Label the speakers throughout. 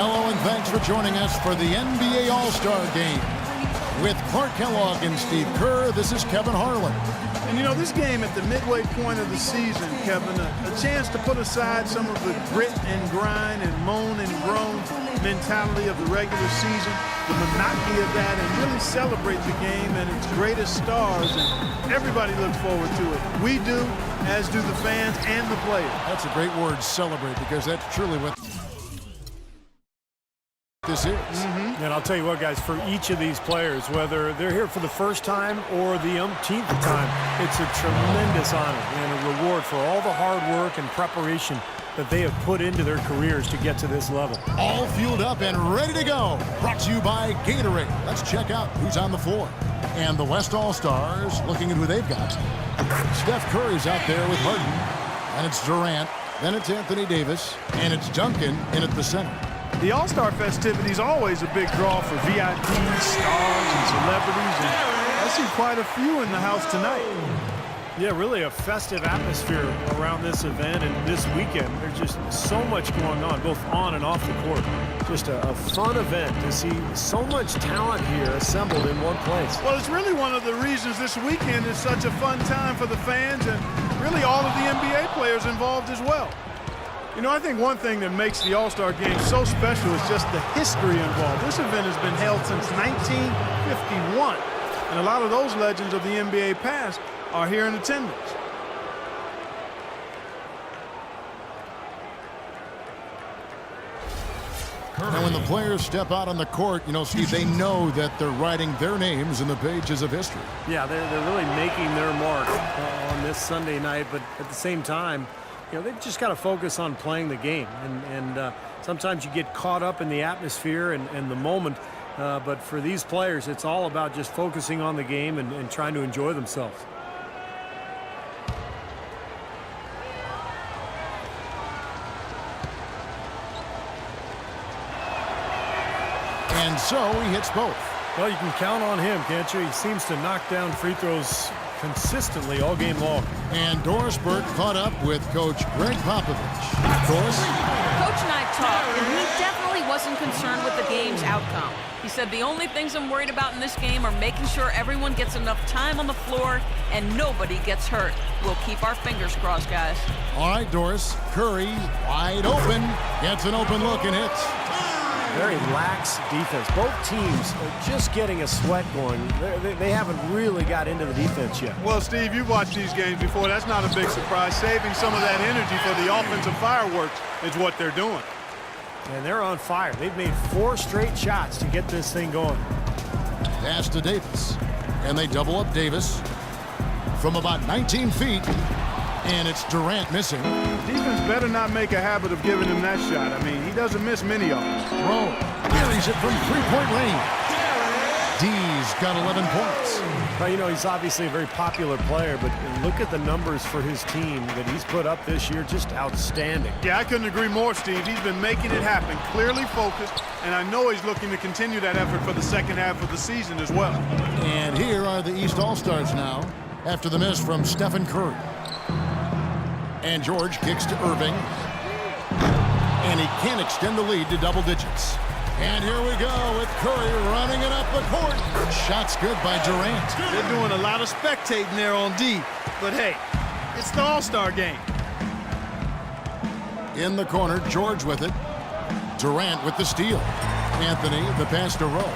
Speaker 1: Hello and thanks for joining us for the NBA All-Star Game. With Clark Kellogg and Steve Kerr, this is Kevin Harlan.
Speaker 2: And you know, this game at the midway point of the season, Kevin, a chance to put aside some of the grit and grind and moan and groan mentality of the regular season, the monotony of that, and really celebrate the game and its greatest stars. And everybody looks forward to it. We do, as do the fans and the players.
Speaker 1: That's a great word, celebrate, because that's truly what this is.
Speaker 3: And I'll tell you what, guys, for each of these players, whether they're here for the first time or the umpteenth time, it's a tremendous honor and a reward for all the hard work and preparation that they have put into their careers to get to this level.
Speaker 1: All fueled up and ready to go. Brought to you by Gatorade. Let's check out who's on the floor. And the West All-Stars, looking at who they've got. Steph Curry's out there with Harden. And it's Durant. Then it's Anthony Davis. And it's Duncan in at the center.
Speaker 2: The All-Star festivities always a big draw for VIPs, stars, and celebrities, and I see quite a few in the house tonight.
Speaker 3: Yeah, really a festive atmosphere around this event and this weekend. There's just so much going on, both on and off the court. Just a fun event to see so much talent here assembled in one place.
Speaker 2: Well, it's really one of the reasons this weekend is such a fun time for the fans and really all of the NBA players involved as well. You know, I think one thing that makes the All-Star Game so special is just the history involved. This event has been held since 1951, and a lot of those legends of the NBA past are here in attendance.
Speaker 1: Now, when the players step out on the court, you know, Steve, they know that they're writing their names in the pages of history.
Speaker 3: Yeah, they're really making their mark on this Sunday night, but at the same time, you know, they've just got to focus on playing the game. And sometimes you get caught up in the atmosphere and the moment. But for these players, it's all about just focusing on the game and trying to enjoy themselves.
Speaker 1: And so he hits both.
Speaker 3: Well, you can count on him, can't you? He seems to knock down free throws consistently all game long.
Speaker 1: And Doris Burke caught up with Coach Greg Popovich. Doris?
Speaker 4: Coach and I talked, and he definitely wasn't concerned with the game's outcome. He said the only things I'm worried about in this game are making sure everyone gets enough time on the floor and nobody gets hurt. We'll keep our fingers crossed, guys.
Speaker 1: All right, Doris. Curry, wide open. Gets an open look and hits.
Speaker 3: Very lax defense. Both teams are just getting a sweat going. They haven't really got into the defense yet.
Speaker 2: Well, Steve, you've watched these games before. That's not a big surprise. Saving some of that energy for the offensive fireworks is what they're doing.
Speaker 3: And they're on fire. They've made 4 straight shots to get this thing going.
Speaker 1: Pass to Davis. And they double up Davis from about 19 feet. And it's Durant missing.
Speaker 2: Defense better not make a habit of giving him that shot. I mean, he doesn't miss many of them.
Speaker 1: Throw. Carries it from three-point range. D's got 11 points.
Speaker 3: Well, you know, he's obviously a very popular player, but look at the numbers for his team that he's put up this year. Just outstanding.
Speaker 2: Yeah, I couldn't agree more, Steve. He's been making it happen, clearly focused, and I know he's looking to continue that effort for the second half of the season as well.
Speaker 1: And here are the East All-Stars now after the miss from Stephen Curry. And George kicks to Irving. And he can't extend the lead to double digits. And here we go with Curry running it up the court. Shot's good by Durant.
Speaker 2: They're doing a lot of spectating there on D. But hey, it's the All-Star Game.
Speaker 1: In the corner, George with it. Durant with the steal. Anthony, the pass to Rowe.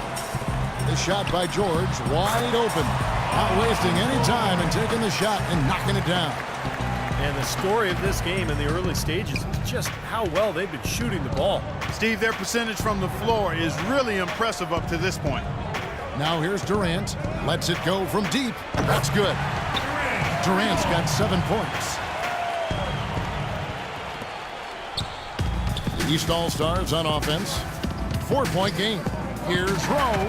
Speaker 1: The shot by George, wide open. Not wasting any time and taking the shot and knocking it down.
Speaker 3: And the story of this game in the early stages is just how well they've been shooting the ball.
Speaker 2: Steve, their percentage from the floor is really impressive up to this point.
Speaker 1: Now here's Durant. Lets it go from deep. That's good. Durant's got 7 points. The East All-Stars on offense. 4-point game. Here's Rowe.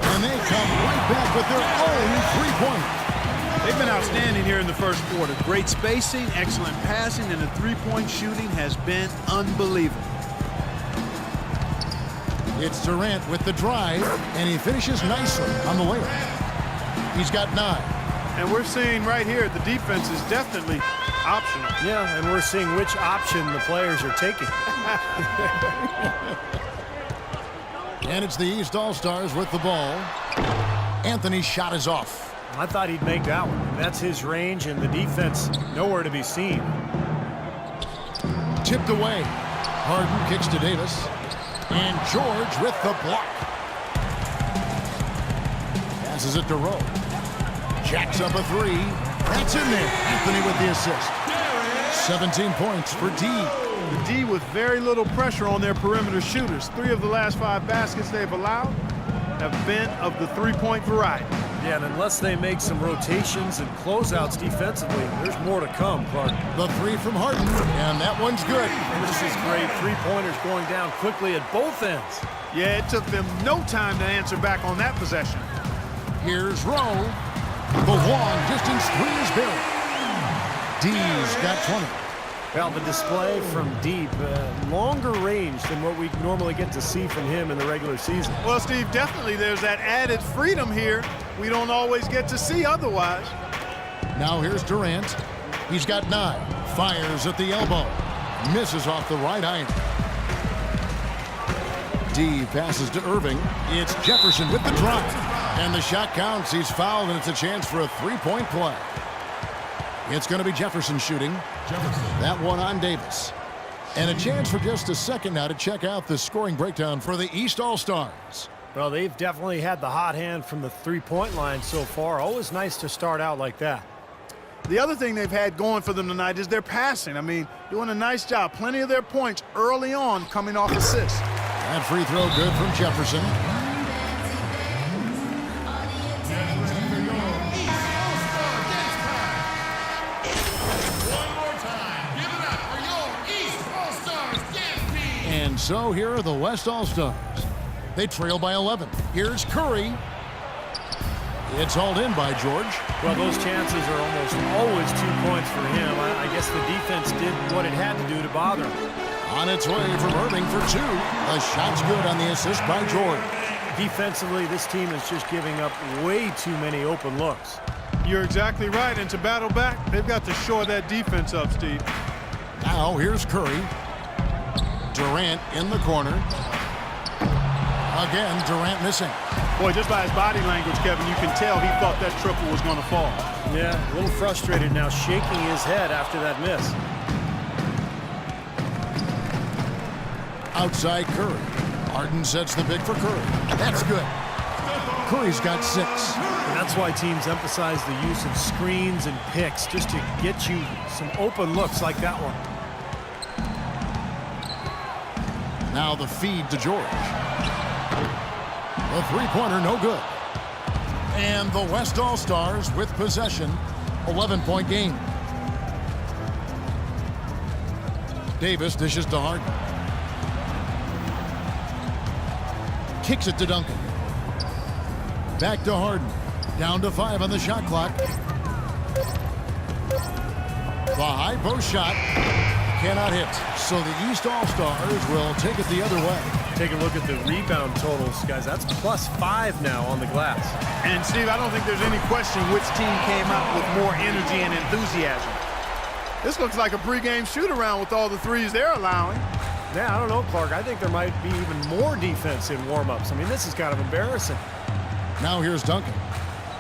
Speaker 1: And they come right back with their own three-pointer.
Speaker 2: They've been outstanding here in the first quarter. Great spacing, excellent passing, and the three-point shooting has been unbelievable.
Speaker 1: It's Durant with the drive, and he finishes nicely on the layup. He's got 9.
Speaker 2: And we're seeing right here the defense is definitely optional.
Speaker 3: Yeah, and we're seeing which option the players are taking.
Speaker 1: And it's the East All-Stars with the ball. Anthony's shot is off.
Speaker 3: I thought he'd make that one. That's his range, and the defense nowhere to be seen.
Speaker 1: Tipped away. Harden kicks to Davis. And George with the block. Passes it to Rowe. Jacks up a three. That's in there. Anthony with the assist. 17 points for D.
Speaker 2: The D with very little pressure on their perimeter shooters. 3 of the last 5 baskets they've allowed have been of the three-point variety.
Speaker 3: Yeah, and unless they make some rotations and closeouts defensively, there's more to come, Clark.
Speaker 1: The three from Harden, and that one's good.
Speaker 3: This is great. Three-pointers going down quickly at both ends.
Speaker 2: Yeah, it took them no time to answer back on that possession.
Speaker 1: Here's Rowe. The long distance three is buried. D's got 20.
Speaker 3: Well, the display from deep, longer range than what we normally get to see from him in the regular season.
Speaker 2: Well, Steve, definitely there's that added freedom here we don't always get to see otherwise.
Speaker 1: Now here's Durant. He's got 9. Fires at the elbow. Misses off the right iron. D passes to Irving. It's Jefferson with the drive. And the shot counts. He's fouled, and it's a chance for a three-point play. It's going to be Jefferson shooting. That one on Davis. And a chance for just a second now to check out the scoring breakdown for the East All-Stars.
Speaker 3: Well, they've definitely had the hot hand from the three-point line so far. Always nice to start out like that.
Speaker 2: The other thing they've had going for them tonight is their passing. I mean, doing a nice job. Plenty of their points early on coming off assists.
Speaker 1: That free throw good from Jefferson. And so here are the West All-Stars. They trail by 11. Here's Curry. It's hauled in by George.
Speaker 3: Well, those chances are almost always 2 points for him. I guess the defense did what it had to do to bother him.
Speaker 1: On its way from Irving for 2. The shot's good on the assist by George.
Speaker 3: Defensively, this team is just giving up way too many open looks.
Speaker 2: You're exactly right. And to battle back, they've got to shore that defense up, Steve.
Speaker 1: Now here's Curry. Durant in the corner. Again, Durant missing.
Speaker 2: Boy, just by his body language, Kevin, you can tell he thought that triple was going to fall.
Speaker 3: Yeah, a little frustrated now, shaking his head after that miss.
Speaker 1: Outside Curry. Harden sets the pick for Curry. That's good. Curry's got 6.
Speaker 3: And that's why teams emphasize the use of screens and picks, just to get you some open looks like that one.
Speaker 1: Now the feed to George. The three-pointer, no good. And the West All-Stars with possession. 11-point game. Davis dishes to Harden. Kicks it to Duncan. Back to Harden. Down to 5 on the shot clock. The high post shot cannot hit. So the East All-Stars will take it the other way.
Speaker 3: Take a look at the rebound totals, guys. That's +5 now on the glass.
Speaker 2: And, Steve, I don't think there's any question which team came out with more energy and enthusiasm. This looks like a pregame shoot-around with all the threes they're allowing.
Speaker 3: Yeah, I don't know, Clark. I think there might be even more defense in warm-ups. I mean, this is kind of embarrassing.
Speaker 1: Now here's Duncan.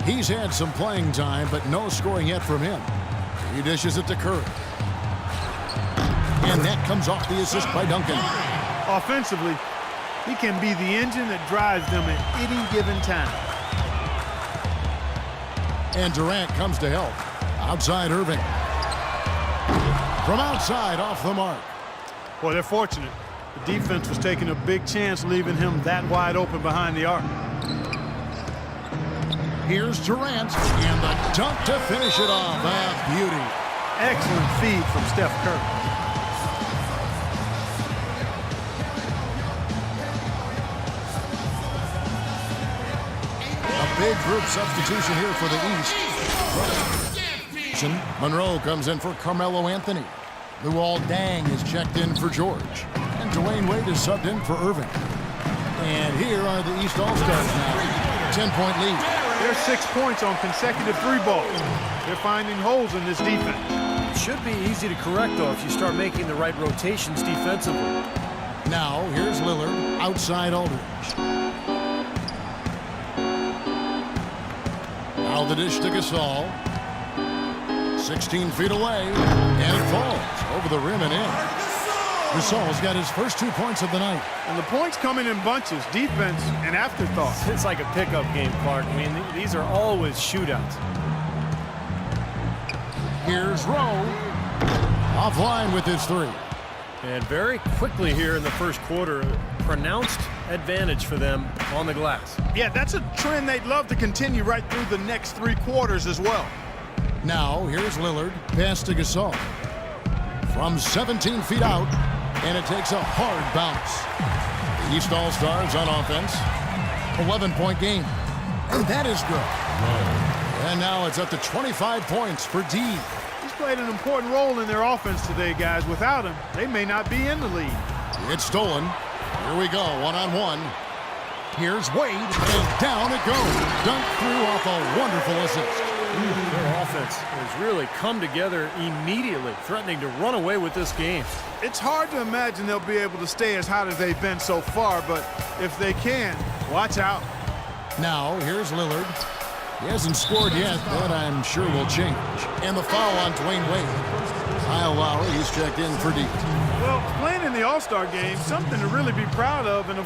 Speaker 1: He's had some playing time, but no scoring yet from him. He dishes it to Curry. And that comes off the assist by Duncan.
Speaker 2: Offensively, he can be the engine that drives them at any given time.
Speaker 1: And Durant comes to help. Outside Irving. From outside, off the mark.
Speaker 2: Boy, they're fortunate. The defense was taking a big chance, leaving him that wide open behind the arc.
Speaker 1: Here's Durant, and the dunk to finish it off. A beauty.
Speaker 2: Excellent feed from Steph Curry.
Speaker 1: A big group substitution here for the East. Monroe comes in for Carmelo Anthony. Luol Deng is checked in for George. And Dwayne Wade is subbed in for Irving. And here are the East All-Stars now. 10-point lead.
Speaker 2: They're 6 points on consecutive 3 balls. They're finding holes in this defense.
Speaker 3: It should be easy to correct, though, if you start making the right rotations defensively.
Speaker 1: Now, here's Lillard, outside Aldridge. Now the dish to Gasol. 16 feet away, and it falls over the rim and in. Gasol's got his first 2 points of the night.
Speaker 2: And the points coming in bunches, defense and afterthought.
Speaker 3: It's like a pickup game, Clark. I mean, these are always shootouts.
Speaker 1: Here's Rowe. Offline with his 3.
Speaker 3: And very quickly here in the first quarter, pronounced advantage for them on the glass.
Speaker 2: Yeah, that's a trend they'd love to continue right through the next 3 quarters as well.
Speaker 1: Now, here's Lillard. Pass to Gasol. From 17 feet out, and it takes a hard bounce. The East All-Stars on offense. 11-point game. And that is good. And now it's up to 25 points for D.
Speaker 2: He's played an important role in their offense today, guys. Without him, they may not be in the lead.
Speaker 1: It's stolen. Here we go, one-on-one. Here's Wade, and down it goes. Dunked through off a wonderful assist.
Speaker 3: Their offense has really come together immediately, threatening to run away with this game.
Speaker 2: It's hard to imagine they'll be able to stay as hot as they've been so far, but if they can, watch out.
Speaker 1: Now, here's Lillard. He hasn't scored yet, but I'm sure will change. And the foul on Dwayne Wade. Kyle Lowry, he's checked in for D.
Speaker 2: Well, playing in the All-Star game, something to really be proud of. And